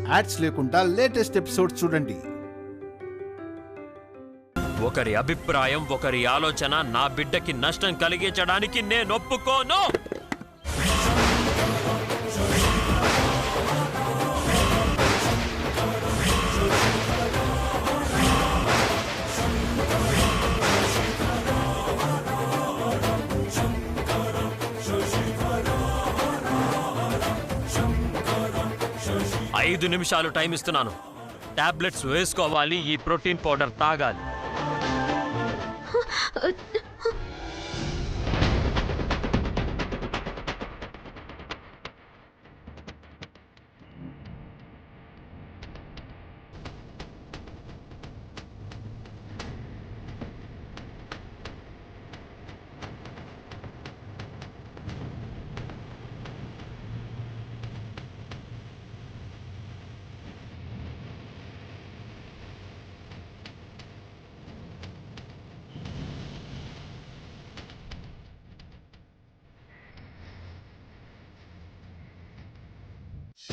Ads లేకుండా latest episodes చూడండి. ఒకరి అభిప్రాయం, ఒకరి ఆలోచన నా బిడ్డకి నష్టం కలిగించడానికి నేను ఒప్పుకోను. ఐదు నిమిషాలు టైం ఇస్తున్నాను. టాబ్లెట్స్ వేసుకోవాలి, ఈ ప్రోటీన్ పౌడర్ తాగాలి.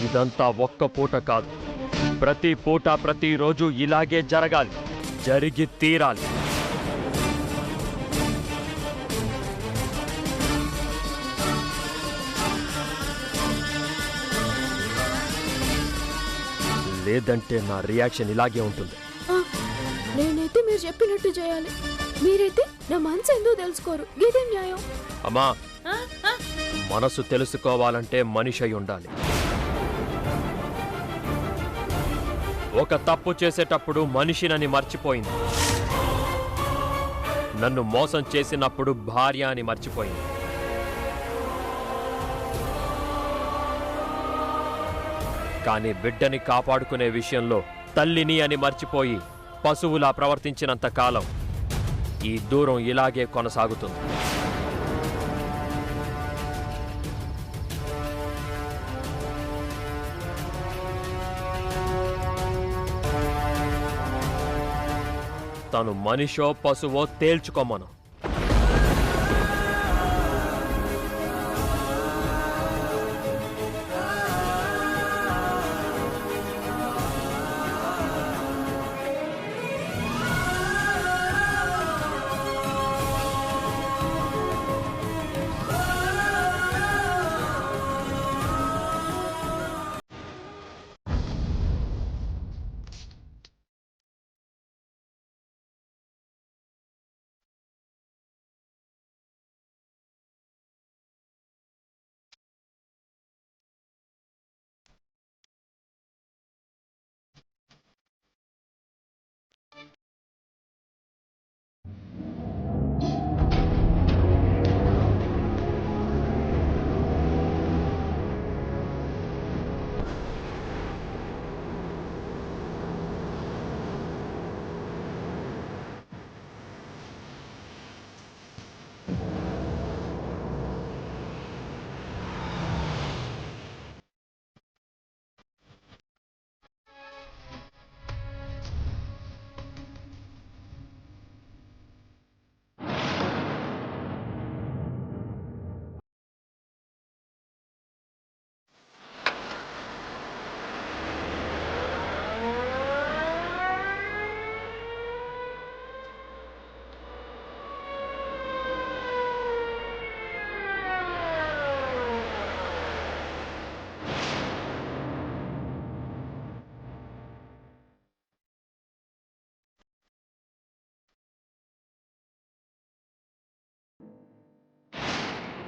ఇదంతా ఒక్క పూట కాదు, ప్రతి పూట ప్రతిరోజు ఇలాగే జరగాలి, జరిగి తీరాలి. లేదంటే నా రియాక్షన్ ఇలాగే ఉంటుంది. నేనైతే మీరు చెప్పినట్టు చేయాలి. మీరైతే నా మనసు ఎందుకు తెలుసుకోరు? ఇదే న్యాయం. అమ్మా, మనసు తెలుసుకోవాలంటే మనిషి అయి ఉండాలి. ఒక తప్పు చేసేటప్పుడు మనిషినని మర్చిపోయింది. నన్ను మోసం చేసినప్పుడు భార్య అని మర్చిపోయింది. కానీ బిడ్డని కాపాడుకునే విషయంలో తల్లిని అని మర్చిపోయి పశువులా ప్రవర్తించినంత కాలం ఈ దూరం ఇలాగే కొనసాగుతుంది. తను మనిషో పశువో తేల్చుకోమను.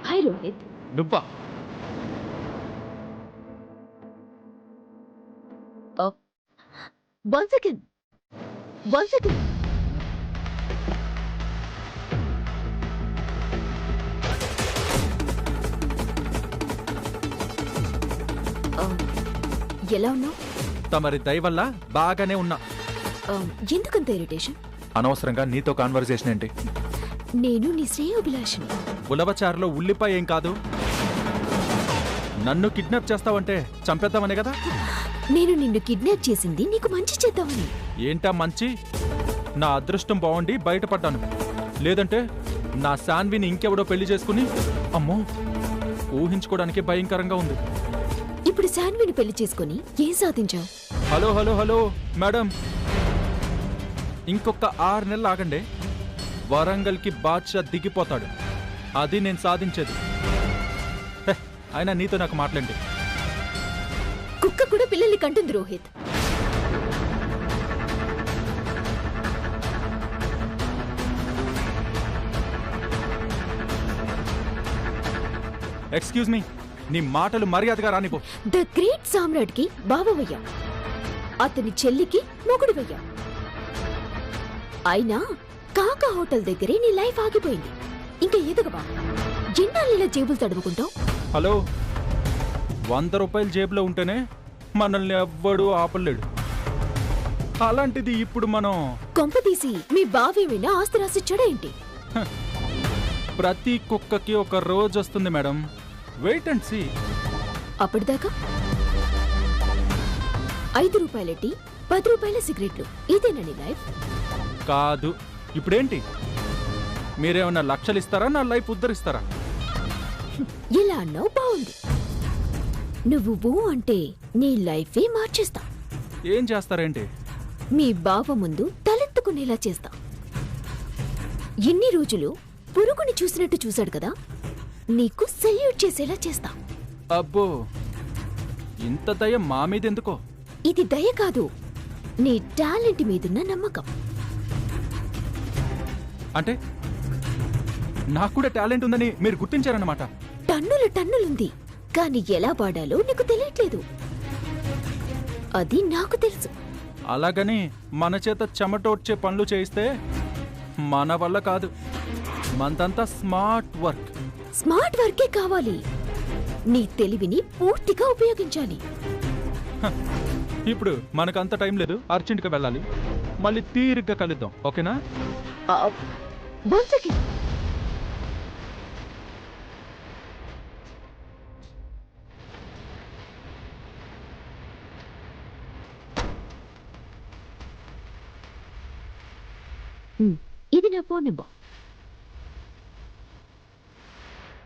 హాయ్ రోహిత్. నువ్వా? One second. ఎలా ఉన్నావు? తమరి దయ వల్ల బాగానే ఉన్నా. ఎందుకంత ఇరిటేషన్? అనవసరంగా నీతో కాన్వర్సేషన్ ఏంటి? నేను నీ శ్రేయోభిలాషిని. ఉలవచారులో ఉల్లిపాయ ఏం కాదు. నన్ను కిడ్నాప్ చేస్తావంటే చంపేద్దామనే కదా. నేను నిన్ను కిడ్నాప్ చేసింది నీకు మంచి చేద్దామని. ఏంటా మంచి? నా అదృష్టం బాగుండి బయటపడ్డాను. లేదంటే నా శాన్విని ఇంకెవడో పెళ్లి చేసుకుని, అమ్మో, ఊహించుకోవడానికి భయంకరంగా ఉంది. ఇప్పుడు శాన్విని పెళ్లి చేసుకుని ఏం సాధించావు? హలో హలో హలో మేడం, ఇంకొక 6 నెలలు ఆగండి. వరంగల్కి బాద్షా దిగిపోతాడు. అది నేను సాధించేది. హే, అయినా నీతో నాకు మాట్లాడండి. కుక్క కూడా పిల్లల్ని కంటుంది రోహిత్. ఎక్స్క్యూజ్ మీ, నీ మాటలు మర్యాదగా రానిపో. ద గ్రేట్ సామ్రాట్ కి బావవయ్యా, అతని చెల్లికి మొగుడువయ్యా. అయినా కాకా హోటల్ దగ్గరే నీ లైఫ్ ఆగిపోయింది. ఇంకా ఎదగవా? ఎన్నాళ్ళ జేబులు తడుముకుంటావు? హలో, 100 రూపాయలు జేబులో ఉంటేనే మనల్ని ఎవ్వడూ ఆపలేడు. అలాంటిది ఇప్పుడు మనం కొంపతీసి మీ బావేమైనా ఆస్తి రాసిచ్చాడా ఏంటి? ప్రతి కుక్కకి ఒక రోజు వస్తుంది మేడం. Wait and see. అప్పటిదాకా 5 రూపాయలెట్టి 10 రూపాయల సిగరెట్లు, ఇదేనా నీ లైఫ్? కాదు. ఇప్పుడేంటి? మీరేమన్నా లక్షలు ఇస్తారా, నా లైఫ్ ఉద్ధరిస్తారా? ఇలా అన్నావు, బాగుంది. నువ్వు ఓ అంటే నీ లైఫే మార్చేస్తా. ఏం చేస్తారేంటి? మీ బావ ముందు తలెత్తుకునేలా చేస్తా. ఎన్ని రోజులు పురుగుని చూసినట్టు చూశాడు కదా, నీకు సెల్యూట్ చేసేలా చేస్తా. అబ్బో, ఇంత దయ మా మీద ఎందుకో? ఇది దయ కాదు, నీ టాలెంట్ మీదున్న నమ్మకం. అంటే నాకు కూడా టాలెంట్ ఉందని మీరు గుర్తించారన్నమాట. టన్నులుంది, కానీ ఎలా వాడాలో నీకు తెలియట్లేదు. అది నాకు తెలుసు. అలాగని మన చేత చెమటోడ్చే పనులు చేయిస్తే మన వల్ల కాదు. మనదంతా స్మార్ట్ వర్క్. స్మార్ట్ వర్కే కావాలి. నీ తెలివిని పూర్తిగా ఉపయోగించాలి. ఇప్పుడు మనకంత టైం లేదు, అర్జెంట్గా వెళ్ళాలి. మళ్ళీ తీరిగ్గా కలుద్దాం, ఓకేనా? One second. ఇది నా ఫోన్ నెంబర్.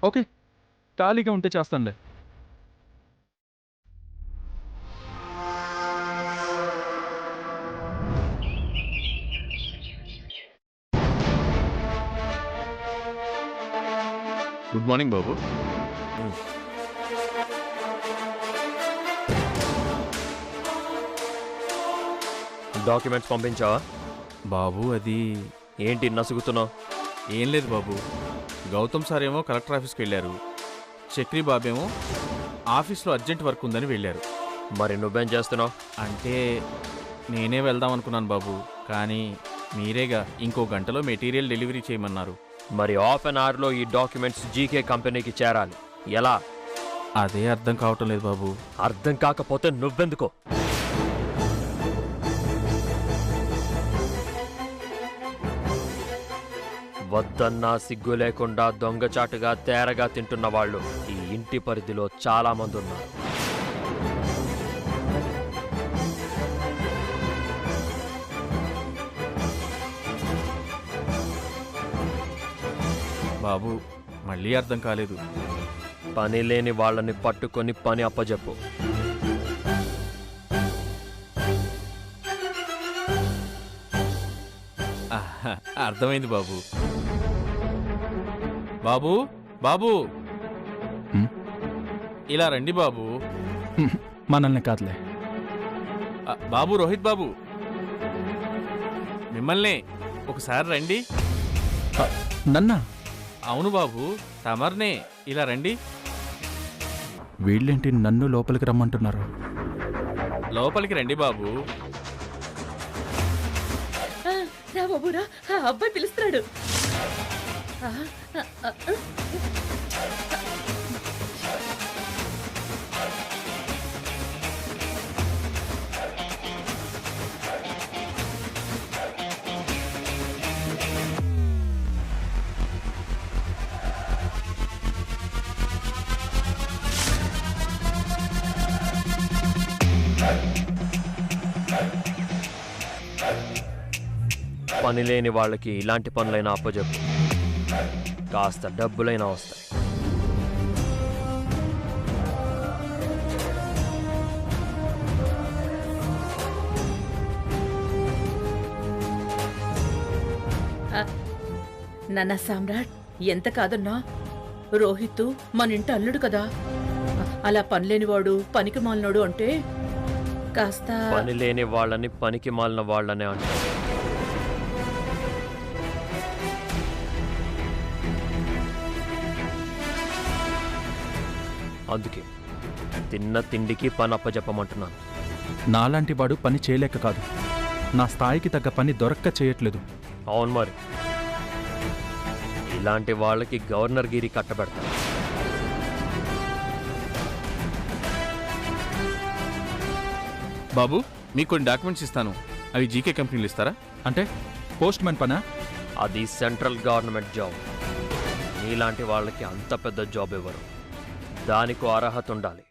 ఓకే, ఖాళీగా ఉంటే చేస్తానులే. గుడ్ మార్నింగ్ బాబు. డాక్యుమెంట్స్ పంపించావా? బాబు అది ఏంటి నసుగుతున్నావు? ఏం లేదు బాబు, గౌతమ్ సార్ ఏమో కలెక్టర్ ఆఫీస్కి వెళ్ళారు, చక్రి బాబేమో ఆఫీస్లో అర్జెంట్ వర్క్ ఉందని వెళ్ళారు. మరి నువ్వేం చేస్తున్నావు? అంటే నేనే వెళ్దాం అనుకున్నాను బాబు, కానీ మీరేగా ఇంకో గంటలో మెటీరియల్ డెలివరీ చేయమన్నారు. మరి హాఫ్ అన్ అవర్లో ఈ డాక్యుమెంట్స్ జీకే కంపెనీకి చేరాలి. ఎలా? అదే అర్థం కావటం లేదు బాబు. అర్థం కాకపోతే నువ్వెందుకో? వద్దన్నా సిగ్గు లేకుండా దొంగచాటుగా తేరగా తింటున్న వాళ్ళు ఈ ఇంటి పరిధిలో చాలా మంది ఉన్నారు. బాబు మళ్ళీ అర్థం కాలేదు. పని లేని వాళ్ళని పట్టుకొని పని అప్పజెప్పు. అర్థమైంది బాబు. బాబు బాబు ఇలా రండి బాబు. మనల్ని కాదులే. బాబు రోహిత్ బాబు, మిమ్మల్ని ఒకసారి రండి. నన్నా? అవును బాబు, తమర్నే. ఇలా రండి. వీళ్ళేంటి నన్ను లోపలికి రమ్మంటున్నారు? లోపలికి రండి బాబు. రా బాబురా, అబ్బాయి పిలుస్తున్నాడు. పని లేని వాళ్ళకి ఇలాంటి పనులైనా అప్పజెప్పు. కాస్త డబ్బులైనా వస్తాయి. నాన్న సామ్రాట్, ఎంత కాదన్నా రోహిత్ మన ఇంటి అల్లుడు కదా. అలా పనిలేనివాడు, పనికి మాలినోడు అంటే కాస్త పని లేని వాళ్ళని పనికి మాలిన వాళ్ళనే అంటారు. అందుకే తిన్న తిండికి పని అప్పచెప్పమంటున్నాను. నాలాంటి వాడు పని చేయలేక కాదు, నా స్థాయికి తగ్గ పని దొరక్క చేయట్లేదు. అవును మరి, ఇలాంటి వాళ్ళకి గవర్నర్ గిరి కట్టబెడతారు. బాబు, మీకు కొన్ని డాక్యుమెంట్స్ ఇస్తాను, అవి జీకే కంపెనీలు ఇస్తారా? అంటే పోస్ట్ మ్యాన్ పనా? అది సెంట్రల్ గవర్నమెంట్ జాబ్. నీలాంటి వాళ్ళకి అంత పెద్ద జాబ్ ఇవ్వరు. దానికో అర్హత ఉండాలి.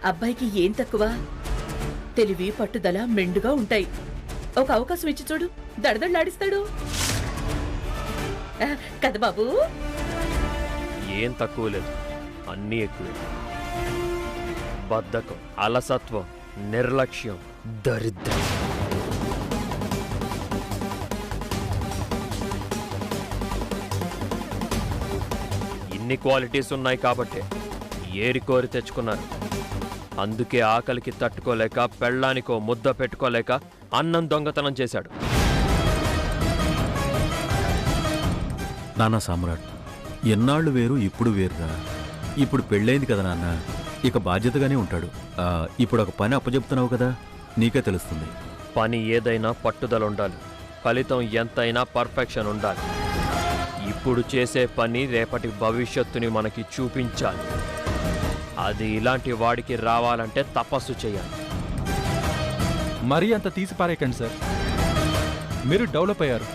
అబ్బాయికి ఏం తక్కువ? తెలివి, పట్టుదల మెండుగా ఉంటాయి. ఒక అవకాశం ఇచ్చి చూడు, దడదడలాడిస్తాడు కదా బాబు. ఏం తక్కువ లేదు, అన్నీ ఎక్కువే. బద్ధకం, అలసత్వం, నిర్లక్ష్యం, దరిద్రం. ఇన్ని క్వాలిటీస్ ఉన్నాయి కాబట్టే ఏరి కోరి తెచ్చుకున్నారు. అందుకే ఆకలికి తట్టుకోలేక, పెళ్ళానికో ముద్ద పెట్టుకోలేక అన్నం దొంగతనం చేశాడు. నాన్న సామ్రాట్, ఎన్నాళ్ళు వేరు ఇప్పుడు వేరురా. ఇప్పుడు పెళ్ళైంది కదా నాన్న, ఇక బాధ్యతగానే ఉంటాడు. ఇప్పుడు ఒక పని అప్పచెప్తున్నావు కదా, నీకే తెలుస్తుంది. పని ఏదైనా పట్టుదల ఉండాలి, ఫలితం ఎంతైనా పర్ఫెక్షన్ ఉండాలి. ఇప్పుడు చేసే పని రేపటి భవిష్యత్తుని మనకి చూపించాలి. అది ఇలాంటి వాడికి రావాలంటే తపస్సు చేయాలి. మరీ అంత తీసి పారేయకండి సార్. మీరు డెవలప్ అయ్యారు,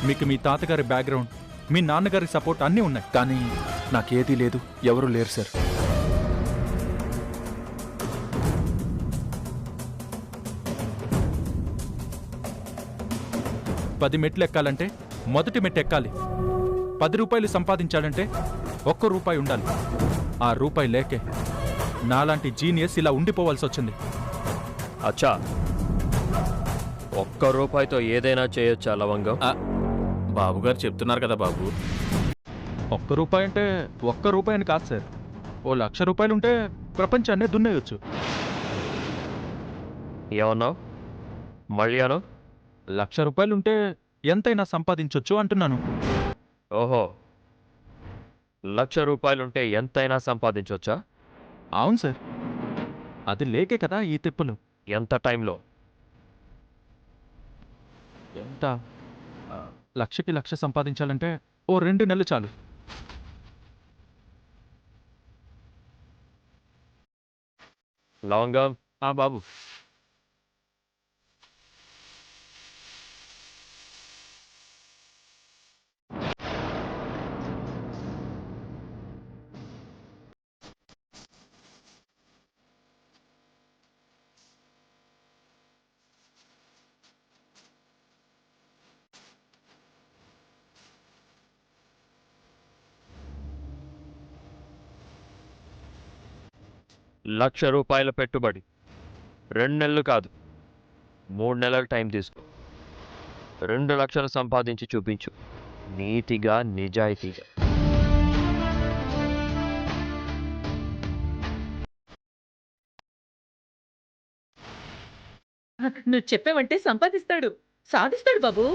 మీకు మీ తాతగారి బ్యాక్గ్రౌండ్, మీ నాన్నగారి సపోర్ట్ అన్నీ ఉన్నాయి. కానీ నాకేదీ లేదు, ఎవరూ లేరు సార్. పది మెట్లు ఎక్కాలంటే మొదటి మెట్టు ఎక్కాలి. 10 రూపాయలు సంపాదించాలంటే 1 రూపాయి ఉండాలి. ఆ రూపాయి లేకే నాలాంటి జీనియస్ ఇలా ఉండిపోవాల్సి వచ్చింది. అచ్చా, 1 రూపాయితో ఏదైనా చేయొచ్చా లవంగం? బాబుగారు చెప్తున్నారు కదా బాబు. 1 రూపాయి అంటే 1 రూపాయి అని కాదు సార్. ఓ 1,00,000 రూపాయలుంటే ప్రపంచాన్నే దున్నేయొచ్చు. ఏమన్నావు? మళ్ళీ అను. 1,00,000 రూపాయలుంటే ఎంతైనా సంపాదించొచ్చు అంటున్నాను. ఓహో, 1,00,000 రూపాయలుంటే ఎంతైనా సంపాదించవచ్చా? అవును సార్, అది లేకే కదా ఈ తిప్పులు. ఎంత టైంలో? ఎంత 1,00,000కి 1,00,000 సంపాదించాలంటే ఓ 2 నెలలు చాలు. లవంగం. బాబు, ₹1,00,000 పెట్టుబడి 2 నెలలు కాదు, 3 నెలలు టైం తీసుకో. 2 లక్షలు సంపాదించి చూపించు, నీతిగా, నిజాయితీగా. నువ్వు చెప్పావంటే సంపాదిస్తాడు, సాధిస్తాడు బాబు.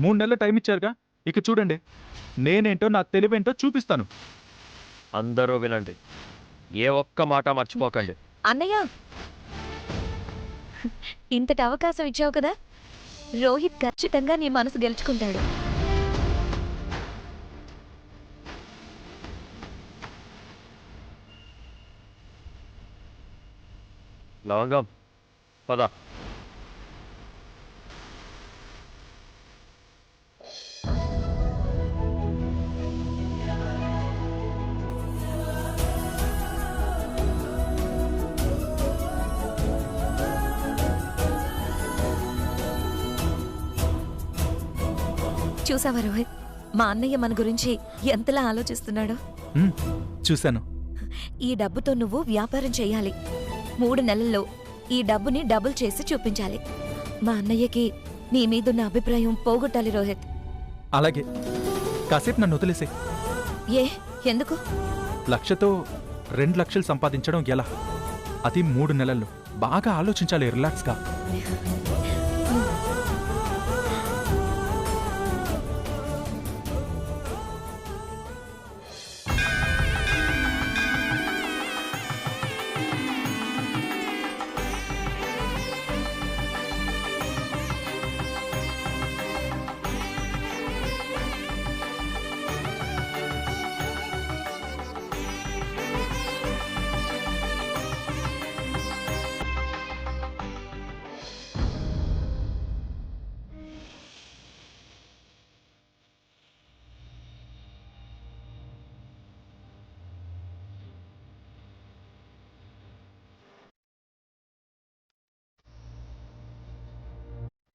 3 నెలలు టైం ఇచ్చారుగా, ఇక చూడండి నేనేంటో నా తెలివేంటో చూపిస్తాను. అందరూ వినండి, ఏ ఒక్క మాట మర్చిపోకండి. అన్నయ్య, ఇంతటి అవకాశం ఇచ్చావు కదా, రోహిత్ ఖచ్చితంగా నీ మనసు గెలుచుకుంటాడు. లవంగం, పద. చూసావా రోహిత్, మా అన్నయ్య మన గురించి ఎంతలా ఆలోచిస్తున్నాడో. చూశాను. ఈ డబ్బుతో నువ్వు వ్యాపారం చెయ్యాలి. 3 నెలల్లో ఈ డబ్బుని డబుల్ చేసి చూపించాలి. మా అన్నయ్యకి నీ మీదున్న అభిప్రాయం పోగొట్టాలి రోహిత్. అలాగే, కాసేపు నన్ను వదిలేసే. ఏ ఎందుకు? 1,00,000తో 2 లక్షలు సంపాదించడం ఎలా? అది 3 నెలల్లో. బాగా ఆలోచించాలి, రిలాక్స్గా.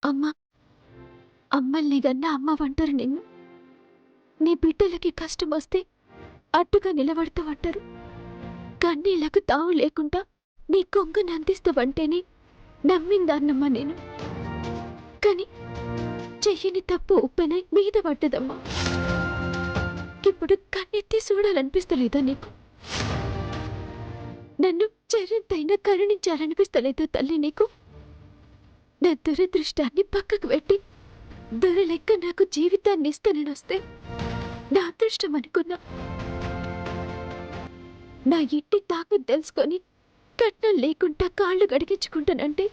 అమ్మా, అమ్మల్ని గన్నా అమ్మ వంటారు నిన్ను. నీ బిడ్డలకి కష్టం వస్తే అడ్డుగా నిలబడతావంటారు. కన్నీళ్లకు తావు లేకుండా నీ కొంగను అందిస్తావంటేనే నమ్మిందాన్నమ్మా నేను. కాని చెయ్యని తప్పు ఉప్పెనై మీద పడ్డదమ్మా. ఇప్పుడు కన్నెత్తి చూడాలనిపిస్తలేదా నీకు? నన్ను చెర్రంతైనా కరుణించాలనిపిస్తలేదా తల్లి నీకు? నా దురదృష్టాన్ని పక్కకు పెట్టి దొరలెక్క నాకు జీవితాన్ని ఇస్తానొస్తే నా అదృష్టం అనుకున్నా. నా ఇంటి తాకు తెలుసుకొని కట్నం లేకుండా కాళ్ళు గడిగించుకుంటానంటే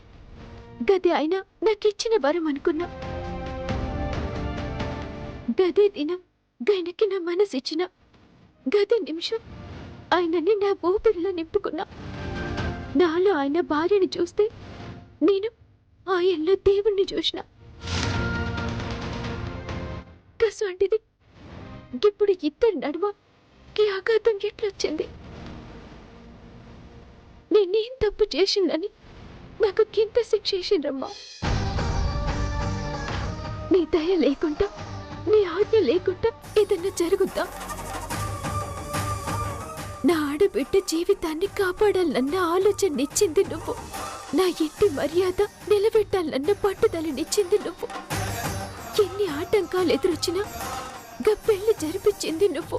గది ఆయన నాకిచ్చిన వరం అనుకున్నా. గదే దినం గయనకి నా మనసిచ్చిన గదే నిమిషం ఆయనని నా ఊపిరిలో నింపుకున్నా. నాలో ఆయన భార్యని చూస్తే నేను ఆయనలో దేవుణ్ణి చూసిన. కసంటిది ఇప్పుడు ఇద్దరి నడుమ ఈ ఆఘాతం ఎట్లొచ్చింది? నేనేం తప్పు చేసిందని నాకు కింద శిక్ష చేసిండ్రమ్మా. నీ దయ లేకుండా, నీ ఆజ్ఞ లేకుండా ఏదన్నా జరుగుద్దా? నా ఆడబిడ్డ జీవితాన్ని కాపాడాలన్న ఆలోచననిచ్చింది నువ్వు. నా ఇంటి మర్యాద నిలబెట్టాలన్న పట్టుదలనిచ్చింది నువ్వు. ఎన్ని ఆటంకాలు ఎదురొచ్చినా గా పెళ్లి జరిపించింది నువ్వు.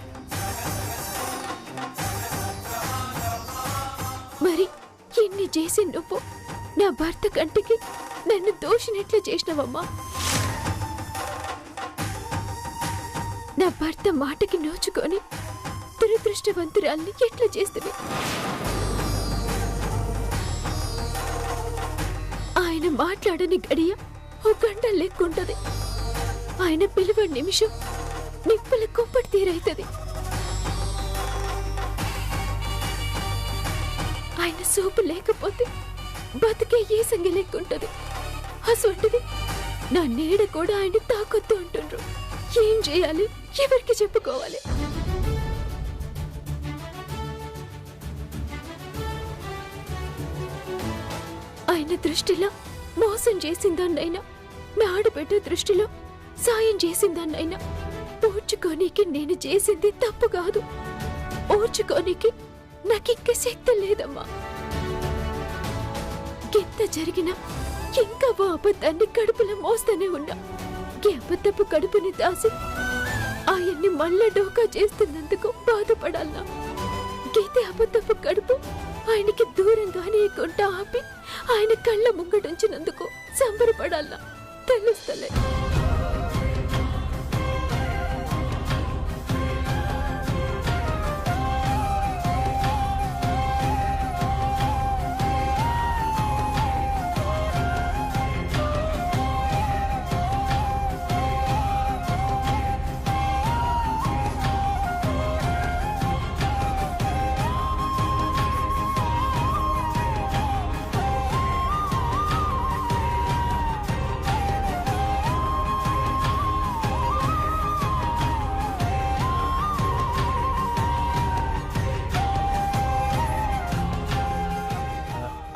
మరి ఎన్ని చేసి నువ్వు నా భర్త కంటికి నన్ను దోషినట్లు చేసినవమ్మా. నా భర్త మాటకి నోచుకొని దురదృష్టవంతురాల్ని ఎట్లా చేస్తుంది? ఆయన మాట్లాడని గడియ ఓ గంట లెక్కుంటది. ఆయన పిలువ నిమిషం నిప్పుల కుంపటి తీరైతది. ఆయన సూపు లేకపోతే బతికే ఏ సంగ లెక్కుంటది. అసొంటిది నా నీడ కూడా ఆయన తాకొద్దు అంటుండ్రు. ఏం చేయాలి? ఎవరికి చెప్పుకోవాలి? ఆయన దృష్టిలో మోసం చేసిందాన్నైనా, నా ఆడబిడ్డ దృష్టిలో సాయం చేసిందాన్నైనా ఓర్చుకోనికి నేను చేసింది తప్పు కాదు. ఓర్చుకోనికి నాకింక శక్తి లేదమ్మా. ఎంత జరిగినా ఇంకా ఓ అబద్ధాన్ని కడుపులో మోస్తూనే ఉన్నా. ఈ అబద్ధపు కడుపుని దాసి ఆయన్ని మళ్ళా డోకా చేస్తున్నందుకు బాధపడాలా? గీతే అబద్ధపు కడుపు ఆయనకి దూరంగానే కొంట ఆపి ఆయన కళ్ళ ముంగడుంచినందుకు సంబరపడాలా? తెలుస్తలే.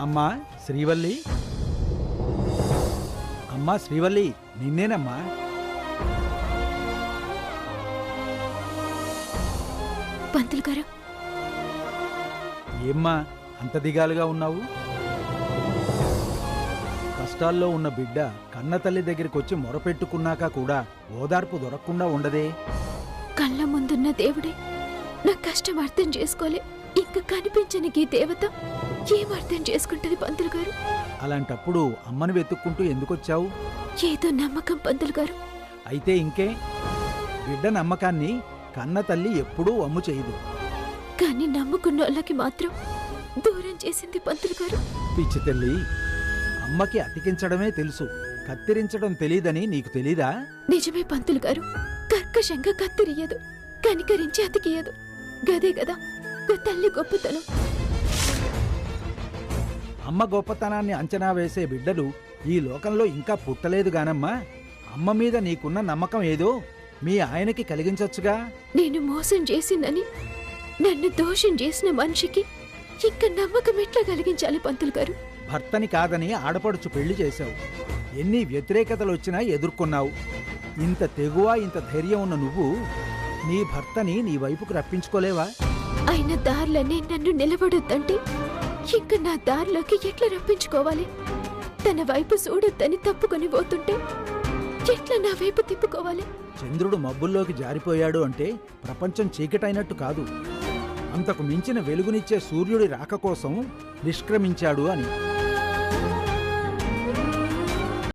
అమ్మా శ్రీవల్లి, అమ్మా శ్రీవల్లి, నిన్నేనమ్మా. పంతులు గారు, ఏమ్మా అంత దిగాలుగా ఉన్నావు? కష్టాల్లో ఉన్న బిడ్డ కన్నతల్లి దగ్గరికి వచ్చి మొరపెట్టుకున్నాక కూడా ఓదార్పు దొరకకుండా ఉండదే. కళ్ళ ముందున్న దేవుడే నా కష్టం అర్థం చేసుకోలే. ఇంకా కనిపించని ఈ దేవత ఏం అర్థం చేసుకుంటది పంతులు గారు? అలాంటప్పుడు అమ్మను వెతుక్కుంటూ ఎందుకొచ్చావు? ఏదో నమ్మకం పంతులు గారు. అయితే ఇంకే, బిడ్డ నమ్మకాన్ని కన్న తల్లి ఎప్పుడూ వమ్ము చేయదు. కానీ నమ్ముకున్న వాళ్ళకి మాత్రం దూరం చేసింది పంతులు గారు. పిచ్చి తల్లి, అమ్మకి అతికించడమే తెలుసు, కత్తిరించడం తెలీదని నీకు తెలీదా? నిజమే పంతులు గారు. కర్కశంగా కత్తిరియదు, కనికరించి అతికియదు. గదే గదా తల్లి గొప్పతనం. అమ్మ గొప్పతనాన్ని అంచనా వేసే బిడ్డలు ఈ లోకంలో ఇంకా పుట్టలేదు గానమ్మా. అమ్మ మీద నీకున్న నమ్మకం ఏదో మీ ఆయనకి కలిగించొచ్చుగా. నేను మోసం చేసిందని నన్ను దోషం చేసిన మనిషికి ఇంకా నమ్మకం ఎట్లా కలిగించాలి పంతులు గారు? భర్తని కాదని ఆడపడుచు పెళ్లి చేశావు, ఎన్ని వ్యతిరేకతలొచ్చినా ఎదుర్కొన్నావు. ఇంత తెగువ, ఇంత ధైర్యం ఉన్న నువ్వు నీ భర్తని నీ వైపుకు రప్పించుకోలేవా? ఆయన దారిలోనే నన్ను నిలబడొద్దంటే ఇంకా నా దారిలోకి ఎట్లా రప్పించుకోవాలి? తన వైపు చూడొద్దని తప్పుకొని పోతుంటే ఎట్లా నా వైపు తిప్పుకోవాలి? చంద్రుడు మబ్బుల్లోకి జారిపోయాడు అంటే ప్రపంచం చీకటైనట్టు కాదు, అంతకు మించిన వెలుగునిచ్చే సూర్యుడి రాక కోసం నిష్క్రమించాడు అని.